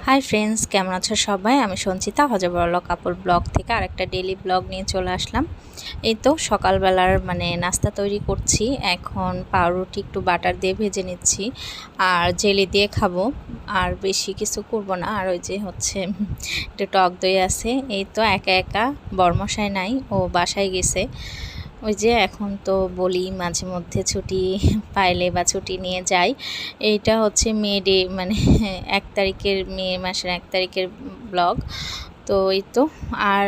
Hi friends, কেমন আছো সবাই? আমি সঞ্চিতা হজবরল কাপল ব্লগ থেকে আরেকটা ডেইলি ব্লগ নিয়ে চলে আসলাম। এই তো সকালবেলার নাস্তা তৈরি করছি। এখন পাউরুটি একটু বাটার দিয়ে ভেজে নিচ্ছি আর জেলি দিয়ে খাবো। আর বেশি কিছু করব না। আর ওই যে একটু টক দই আছে। এই তো একা একা, বরমশাই নাই, ও বাসায় গেছে। ওই যে এখন তো বলি মাঝে মধ্যে ছুটি পাইলে বা ছুটি নিয়ে যাই। এইটা হচ্ছে মে ডে 1 তারিখের, মে মাসের 1 তারিখের ব্লগ। তো এই তো আর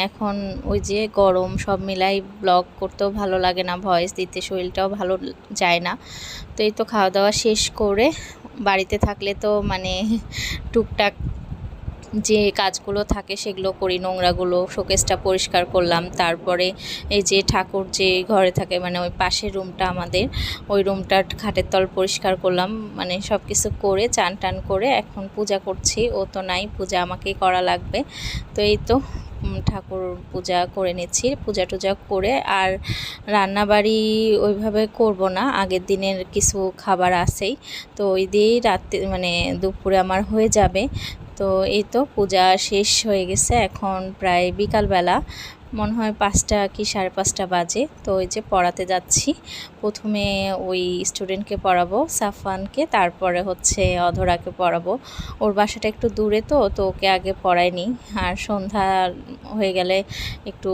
এখন ওই যে গরম সব মিলাই ব্লগ করতেও ভালো লাগে না, ভয়েস দিতে শরীরটাও ভালো যায় না। তো এই তো খাওয়া দাওয়া শেষ করে বাড়িতে থাকলে তো টুকটাক যে কাজগুলো থাকে সেগুলো করি। নোংরাগুলো, শোকেসটা পরিষ্কার করলাম, তারপরে এই যে ঠাকুর যে ঘরে থাকে ওই পাশের রুমটা আমাদের, ওই রুমটার খাটের তল পরিষ্কার করলাম। সব কিছু করে চান টান করে এখন পূজা করছি। ও তো নাই, পূজা আমাকেই করা লাগবে। তো এই তো ঠাকুর পূজা করে নিচ্ছি, পূজা টুজা করে। আর রান্নাবাড়ি ওইভাবে করব না, আগের দিনের কিছু খাবার আছেই, তো ওই দিয়েই রাতে দুপুরে আমার হয়ে যাবে। তো এই তো পূজা শেষ হয়ে গেছে, এখন প্রায় বিকালবেলা, মনে হয় 5টা কি 5:30 বাজে। তো ওই যে পড়াতে যাচ্ছি। প্রথমে ওই স্টুডেন্টকে পড়াবো, সাফওয়ানকে, তারপরে অধরাকে পড়াবো। ওর বাসাটা একটু দূরে, তো ওকে আগে পড়াইনি। আর সন্ধ্যা হয়ে গেলে একটু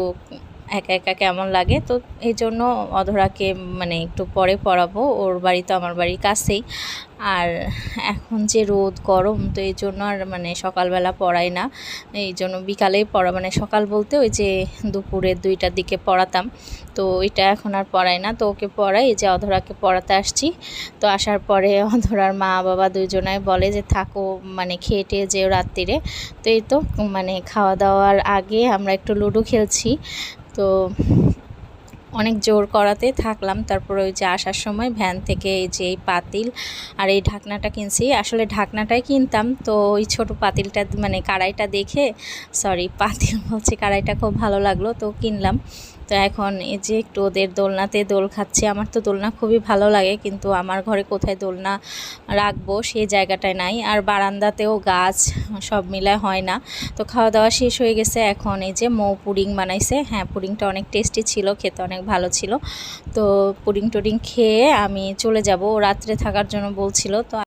একা একা কেমন লাগে, তো এই জন্য অধরাকে একটু পরে পড়াবো। ওর বাড়ি তো আমার বাড়ির কাছেই। আর এখন যে রোদ গরম, তো এই জন্য আর সকালবেলা পড়াই না। এই জন্য বিকালেই পড়া, সকাল বলতে ওই যে দুপুরের 2টার দিকে পড়াতাম, তো এটা এখন আর পড়াই না। তো ওকে পড়াই, এই যে অধরাকে পড়াতে আসছি। তো আসার পরে অধরার মা বাবা দুইজনাই বলে যে থাকো, খেয়ে টেয়ে যেও রাত্রিরে। তো এই তো খাওয়া দাওয়ার আগে আমরা একটু লুডো খেলছি। তো অনেক জোর করাতে থাকলাম। তারপরে ওই যে আসার সময় ভ্যান থেকে এই যে এই পাতিল আর এই ঢাকনাটা কিনছি। আসলে ঢাকনাটাই কিনতাম, তো ওই ছোটো পাতিলটা কড়াইটা দেখে, সরি পাতিল বলছি, কড়াইটা খুব ভালো লাগলো, তো কিনলাম। তো এখন এই যে একটু ওদের দোলনাতে দোল খাচ্ছি। আমার তো দোলনা খুবই ভালো লাগে, কিন্তু আমার ঘরে কোথায় দোলনা রাখবো সেই জায়গাটায় নাই, আর বারান্দাতেও গাছ, সব মিলায় হয় না। তো খাওয়া দাওয়া শেষ হয়ে গেছে, এখন এই যে পুডিং বানাইছে। হ্যাঁ, পুডিংটা অনেক টেস্টি ছিল, খেতে অনেক ভালো ছিল। তো পুডিং টুডিং খেয়ে আমি চলে যাব, রাত্রে থাকার জন্য বলছিল। তো